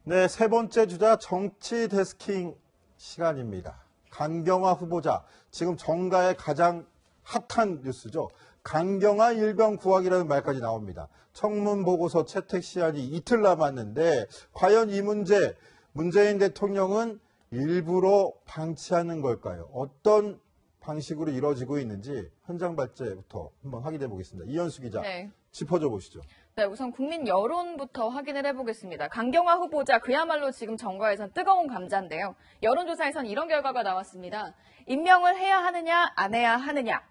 네, 세 번째 주자 정치 데스킹 시간입니다. 강경화 후보자, 지금 정가의 가장 핫한 뉴스죠. 강경화 일병 구하기라는 말까지 나옵니다. 청문 보고서 채택 시한이 이틀 남았는데 과연 이 문제 문재인 대통령은 일부러 방치하는 걸까요? 어떤 방식으로 이루어지고 있는지 현장 발제부터 한번 확인해 보겠습니다. 이현수 기자, 네. 짚어줘 보시죠. 네, 우선 국민 여론부터 확인을 해보겠습니다. 강경화 후보자 그야말로 지금 정가에선 뜨거운 감자인데요. 여론조사에선 이런 결과가 나왔습니다. 임명을 해야 하느냐 안 해야 하느냐.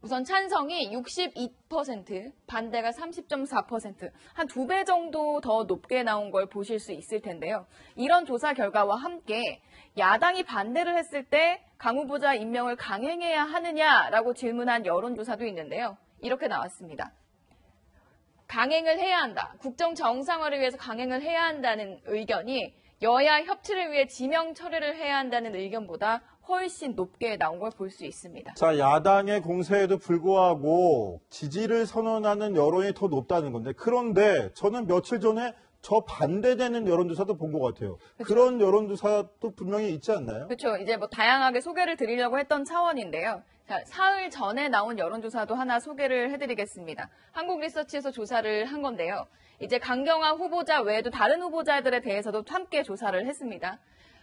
우선 찬성이 62%, 반대가 30.4%, 한 2배 정도 더 높게 나온 걸 보실 수 있을 텐데요. 이런 조사 결과와 함께 야당이 반대를 했을 때 강 후보자 임명을 강행해야 하느냐라고 질문한 여론조사도 있는데요. 이렇게 나왔습니다. 강행을 해야 한다. 국정 정상화를 위해서 강행을 해야 한다는 의견이 여야 협치를 위해 지명 처리를 해야 한다는 의견보다 훨씬 높게 나온 걸 볼 수 있습니다. 자, 야당의 공세에도 불구하고 지지를 선언하는 여론이 더 높다는 건데, 그런데 저는 며칠 전에 저 반대되는 여론조사도 본 것 같아요. 그렇죠. 그런 여론조사도 분명히 있지 않나요? 그렇죠. 이제 뭐 다양하게 소개를 드리려고 했던 차원인데요. 자, 사흘 전에 나온 여론조사도 하나 소개를 해드리겠습니다. 한국리서치에서 조사를 한 건데요. 이제 강경화 후보자 외에도 다른 후보자들에 대해서도 함께 조사를 했습니다.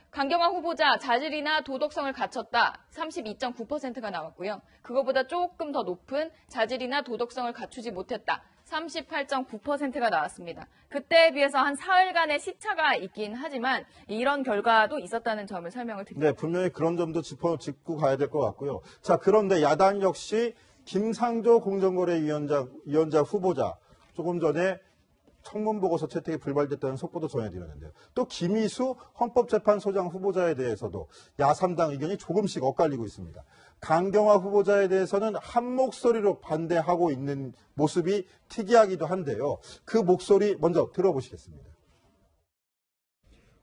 강경화 후보자 자질이나 도덕성을 갖췄다 32.9%가 나왔고요. 그거보다 조금 더 높은 자질이나 도덕성을 갖추지 못했다 38.9%가 나왔습니다. 그때에 비해서 한 사흘간의 시차가 있긴 하지만 이런 결과도 있었다는 점을 설명을 드립니다. 네, 분명히 그런 점도 짚고 가야 될 것 같고요. 자, 그런데 야당 역시 김상조 공정거래위원장 후보자 조금 전에 청문보고서 채택이 불발됐다는 속보도 전해드렸는데요. 또 김희수 헌법재판소장 후보자에 대해서도 야3당 의견이 조금씩 엇갈리고 있습니다. 강경화 후보자에 대해서는 한 목소리로 반대하고 있는 모습이 특이하기도 한데요. 그 목소리 먼저 들어보시겠습니다.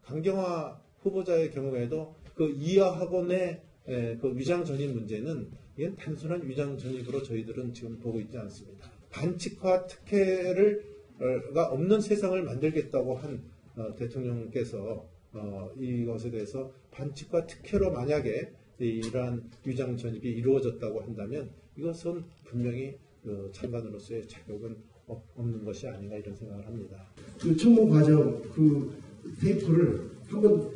강경화 후보자의 경우에도 그 이하학원의 그 위장 전입 문제는 이건 단순한 위장 전입으로 저희들은 지금 보고 있지 않습니다. 반칙화 특혜가 없는 세상을 만들겠다고 한 대통령께서 이것에 대해서 반칙화 특혜로 만약에 이러한 위장 전입이 이루어졌다고 한다면 이것은 분명히 장관으로서의 자격은 없는 것이 아닌가 이런 생각을 합니다. 그 청문 과정 그 테이프를 한번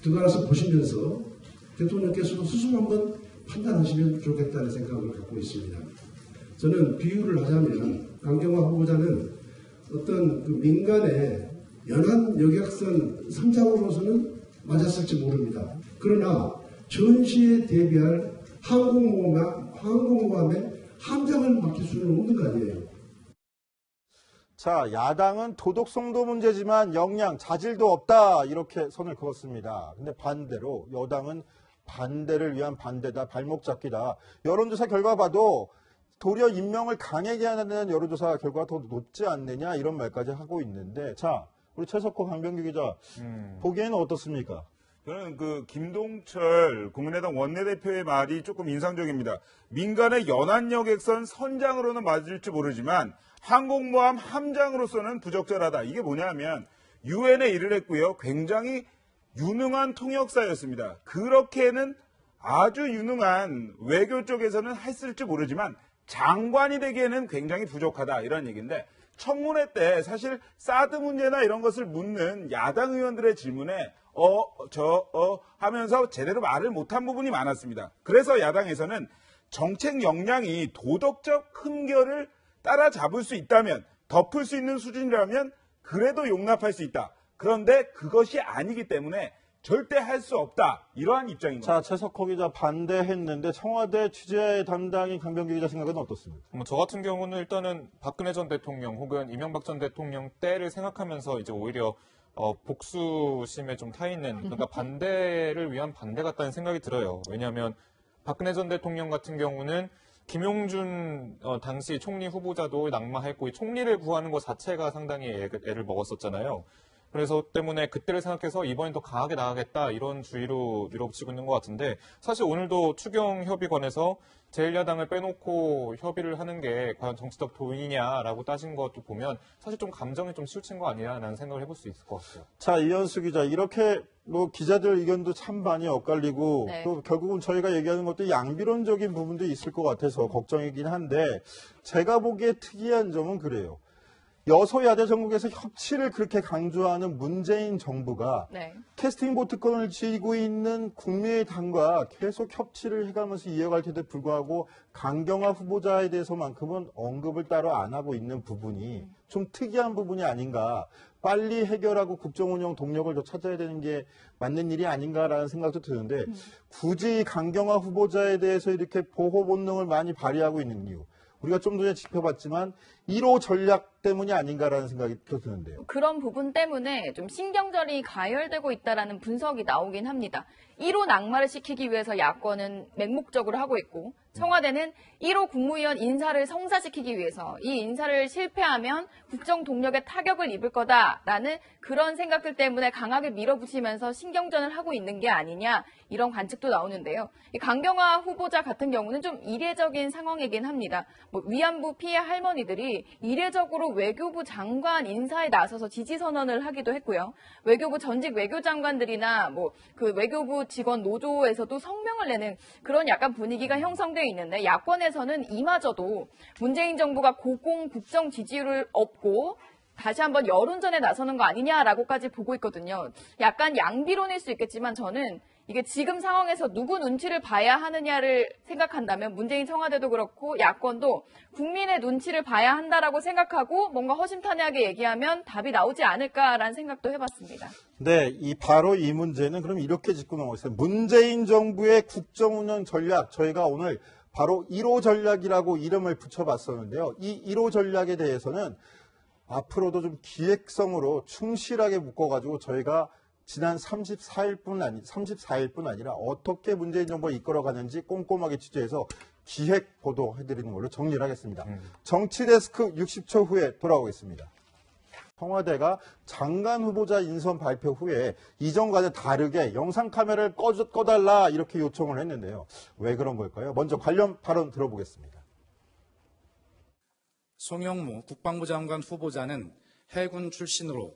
들어가서 보시면서 대통령께서도 스스로 한번 판단하시면 좋겠다는 생각을 갖고 있습니다. 저는 비유를 하자면 강경화 후보자는 어떤 그 민간의 연안 여객선 선장으로서는 맞았을지 모릅니다. 그러나 전시에 대비할 항공모함의 함장을 맡길 수는 없는 거 아니에요. 자, 야당은 도덕성도 문제지만 역량, 자질도 없다 이렇게 선을 그었습니다. 근데 반대로 여당은 반대를 위한 반대다, 발목 잡기다. 여론조사 결과 봐도 도리어 임명을 강하게 하는 여론조사 결과가 더 높지 않느냐 이런 말까지 하고 있는데, 자, 우리 최석호 강병규 기자 보기에는 어떻습니까? 저는 그 김동철 국민의당 원내대표의 말이 조금 인상적입니다. 민간의 연안여객선 선장으로는 맞을지 모르지만 항공모함 함장으로서는 부적절하다. 이게 뭐냐면 유엔에 일을 했고요. 굉장히 유능한 통역사였습니다. 그렇게는 아주 유능한 외교 쪽에서는 했을지 모르지만 장관이 되기에는 굉장히 부족하다 이런 얘기인데, 청문회 때 사실 사드 문제나 이런 것을 묻는 야당 의원들의 질문에 하면서 제대로 말을 못한 부분이 많았습니다. 그래서 야당에서는 정책 역량이 도덕적 흠결을 따라잡을 수 있다면, 덮을 수 있는 수준이라면 그래도 용납할 수 있다. 그런데 그것이 아니기 때문에 절대 할 수 없다. 이러한 입장인 겁니다. 자, 최석호 기자 반대했는데 청와대 취재 담당인 강병규 기자 생각은 어떻습니까? 저 같은 경우는 일단은 박근혜 전 대통령 혹은 이명박 전 대통령 때를 생각하면서 이제 오히려 복수심에 좀 타 있는, 그러니까 반대를 위한 반대 같다는 생각이 들어요. 왜냐하면 박근혜 전 대통령 같은 경우는 김용준 당시 총리 후보자도 낙마했고 총리를 구하는 것 자체가 상당히 애를 먹었었잖아요. 그래서 때문에 그때를 생각해서 이번엔 더 강하게 나가겠다 이런 주의로 밀어붙이고 있는 것 같은데 사실 오늘도 추경협의관에서 제1야당을 빼놓고 협의를 하는 게 과연 정치적 도인이냐라고 따진 것도 보면 사실 좀 감정이 좀 치우친 거 아니냐라는 생각을 해볼 수 있을 것 같아요. 자, 이현수 기자, 이렇게 뭐 기자들 의견도 참 많이 엇갈리고 네. 또 결국은 저희가 얘기하는 것도 양비론적인 부분도 있을 것 같아서 걱정이긴 한데 제가 보기에 특이한 점은 그래요. 여소야대 전국에서 협치를 그렇게 강조하는 문재인 정부가 네. 캐스팅 보트권을 쥐고 있는 국민의당과 계속 협치를 해가면서 이어갈 텐데 불구하고 강경화 후보자에 대해서만큼은 언급을 따로 안 하고 있는 부분이 좀 특이한 부분이 아닌가. 빨리 해결하고 국정운영 동력을 더 찾아야 되는 게 맞는 일이 아닌가라는 생각도 드는데 굳이 강경화 후보자에 대해서 이렇게 보호 본능을 많이 발휘하고 있는 이유. 우리가 좀 전에 짚어봤지만 1호 전략 때문이 아닌가라는 생각이 또 드는데요. 그런 부분 때문에 좀 신경절이 가열되고 있다라는 분석이 나오긴 합니다. 1호 낙마를 시키기 위해서 야권은 맹목적으로 하고 있고 청와대는 1호 국무위원 인사를 성사시키기 위해서 이 인사를 실패하면 국정 동력에 타격을 입을 거다라는 그런 생각들 때문에 강하게 밀어붙이면서 신경전을 하고 있는 게 아니냐 이런 관측도 나오는데요. 이 강경화 후보자 같은 경우는 좀 이례적인 상황이긴 합니다. 뭐 위안부 피해 할머니들이 이례적으로 외교부 장관 인사에 나서서 지지 선언을 하기도 했고요. 외교부 전직 외교장관들이나 뭐 그 외교부 직원 노조에서도 성명을 내는 그런 약간 분위기가 형성되어 있는데 야권에서는 이마저도 문재인 정부가 고공 국정 지지율을 얻고 다시 한번 여론전에 나서는 거 아니냐라고까지 보고 있거든요. 약간 양비론일 수 있겠지만 저는 이게 지금 상황에서 누구 눈치를 봐야 하느냐를 생각한다면 문재인 청와대도 그렇고 야권도 국민의 눈치를 봐야 한다라고 생각하고 뭔가 허심탄회하게 얘기하면 답이 나오지 않을까라는 생각도 해봤습니다. 네, 바로 이 문제는 그럼 이렇게 짚고 넘어가겠습니다. 문재인 정부의 국정운영 전략, 저희가 오늘 바로 1호 전략이라고 이름을 붙여봤었는데요. 이 1호 전략에 대해서는 앞으로도 좀 기획성으로 충실하게 묶어가지고 저희가 지난 34일뿐 아니라 어떻게 문재인 정부가 이끌어가는지 꼼꼼하게 취재해서 기획 보도해드리는 걸로 정리를 하겠습니다. 정치데스크 60초 후에 돌아오겠습니다. 청와대가 장관 후보자 인선 발표 후에 이전과는 다르게 영상 카메라를 꺼달라 이렇게 요청을 했는데요. 왜 그런 걸까요? 먼저 관련 발언 들어보겠습니다. 송영무 국방부 장관 후보자는 해군 출신으로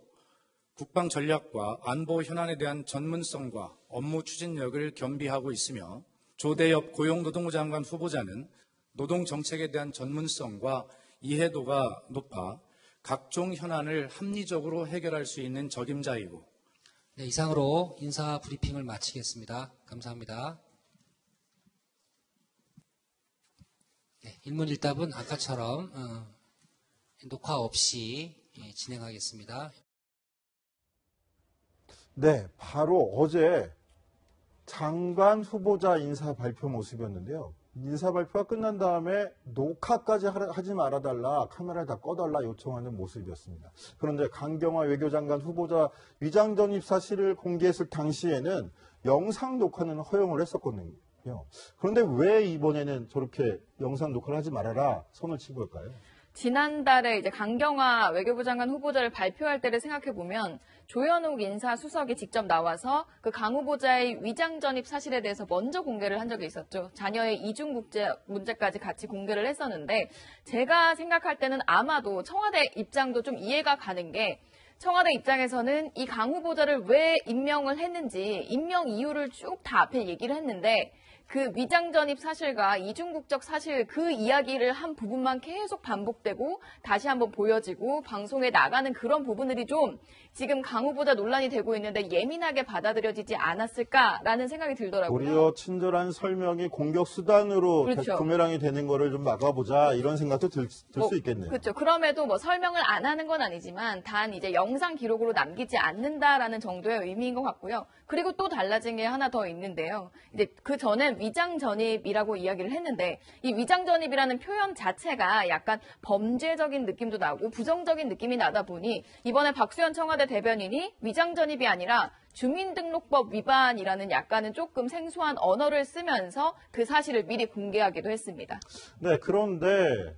국방 전략과 안보 현안에 대한 전문성과 업무 추진력을 겸비하고 있으며 조대엽 고용노동부 장관 후보자는 노동 정책에 대한 전문성과 이해도가 높아 각종 현안을 합리적으로 해결할 수 있는 적임자이고. 네, 이상으로 인사 브리핑을 마치겠습니다. 감사합니다. 네, 일문일답은 아까처럼 녹화 없이 진행하겠습니다. 네, 바로 어제 장관 후보자 인사 발표 모습이었는데요. 인사 발표가 끝난 다음에 녹화까지 하지 말아달라, 카메라를 다 꺼달라 요청하는 모습이었습니다. 그런데 강경화 외교장관 후보자 위장 전입 사실을 공개했을 당시에는 영상 녹화는 허용을 했었거든요. 그런데 왜 이번에는 저렇게 영상 녹화를 하지 말아라 손을 친 걸까요? 지난달에 이제 강경화 외교부 장관 후보자를 발표할 때를 생각해 보면 조현욱 인사수석이 직접 나와서 그 강 후보자의 위장 전입 사실에 대해서 먼저 공개를 한 적이 있었죠. 자녀의 이중 국제 문제까지 같이 공개를 했었는데 제가 생각할 때는 아마도 청와대 입장도 좀 이해가 가는 게 청와대 입장에서는 이 강 후보자를 왜 임명을 했는지 임명 이유를 쭉 다 앞에 얘기를 했는데 그 위장 전입 사실과 이중국적 사실 그 이야기를 한 부분만 계속 반복되고 다시 한번 보여지고 방송에 나가는 그런 부분들이 좀 지금 강 후보자 논란이 되고 있는데 예민하게 받아들여지지 않았을까라는 생각이 들더라고요. 오히려 친절한 설명이 공격 수단으로 그렇죠. 부메랑이 되는 거를 좀 막아보자 이런 생각도 들 수 있겠네요. 그렇죠. 그럼에도 뭐 설명을 안 하는 건 아니지만 단 이제 영상 기록으로 남기지 않는다라는 정도의 의미인 것 같고요. 그리고 또 달라진 게 하나 더 있는데요. 이제 그 전에 위장 전입이라고 이야기를 했는데 이 위장 전입이라는 표현 자체가 약간 범죄적인 느낌도 나고 부정적인 느낌이 나다 보니 이번에 박수현 청와대 대변인이 위장 전입이 아니라 주민등록법 위반이라는 약간은 조금 생소한 언어를 쓰면서 그 사실을 미리 공개하기도 했습니다. 네, 그런데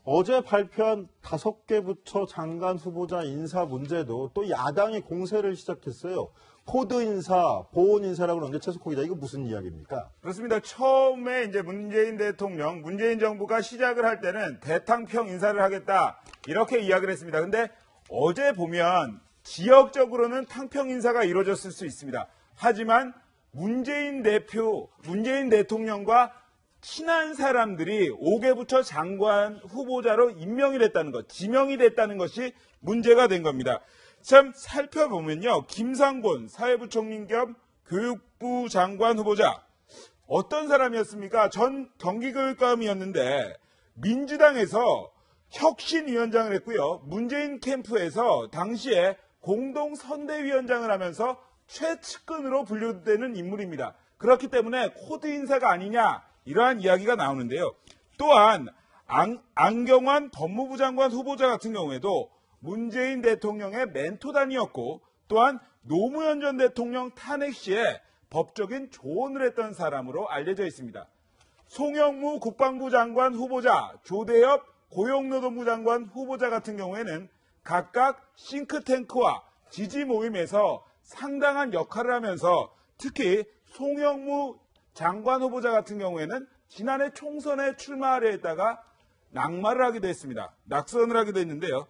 어제 발표한 5개 부처 장관 후보자 인사 문제도 또 야당이 공세를 시작했어요. 코드 인사, 보온 인사라고 그러는데 최석호 기자, 이거 무슨 이야기입니까? 그렇습니다. 처음에 이제 문재인 대통령, 문재인 정부가 시작을 할 때는 대탕평 인사를 하겠다 이렇게 이야기를 했습니다. 근데 어제 보면 지역적으로는 탕평 인사가 이루어졌을 수 있습니다. 하지만 문재인 대통령과 친한 사람들이 5개 부처 장관 후보자로 임명이 됐다는 것, 지명이 됐다는 것이 문제가 된 겁니다. 참 살펴보면요. 김상곤 사회부총리 겸 교육부 장관 후보자 어떤 사람이었습니까? 전 경기교육감이었는데 민주당에서 혁신위원장을 했고요. 문재인 캠프에서 당시에 공동선대위원장을 하면서 최측근으로 분류되는 인물입니다. 그렇기 때문에 코드 인사가 아니냐 이러한 이야기가 나오는데요. 또한 안경환 법무부 장관 후보자 같은 경우에도 문재인 대통령의 멘토단이었고 또한 노무현 전 대통령 탄핵 시에 법적인 조언을 했던 사람으로 알려져 있습니다. 송영무 국방부 장관 후보자, 조대엽 고용노동부 장관 후보자 같은 경우에는 각각 싱크탱크와 지지 모임에서 상당한 역할을 하면서 특히 송영무 장관 후보자 같은 경우에는 지난해 총선에 출마하려 했다가 낙마를 하기도 했습니다. 낙선을 하기도 했는데요.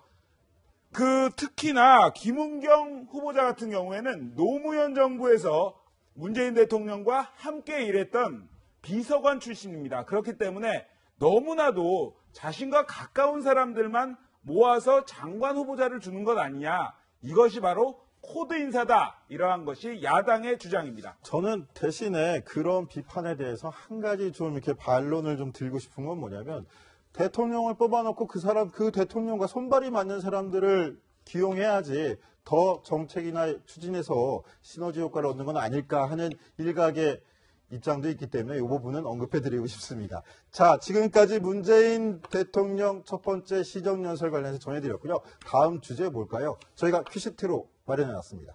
특히나 김은경 후보자 같은 경우에는 노무현 정부에서 문재인 대통령과 함께 일했던 비서관 출신입니다. 그렇기 때문에 너무나도 자신과 가까운 사람들만 모아서 장관 후보자를 주는 것 아니냐. 이것이 바로 코드 인사다. 이러한 것이 야당의 주장입니다. 저는 대신에 그런 비판에 대해서 한 가지 좀 이렇게 반론을 좀 들고 싶은 건 뭐냐면, 대통령을 뽑아놓고 그 대통령과 손발이 맞는 사람들을 기용해야지 더 정책이나 추진해서 시너지 효과를 얻는 건 아닐까 하는 일각의 입장도 있기 때문에 이 부분은 언급해드리고 싶습니다. 자, 지금까지 문재인 대통령 첫 번째 시정연설 관련해서 전해드렸고요. 다음 주제 뭘까요? 저희가 퀴시트로 마련해놨습니다.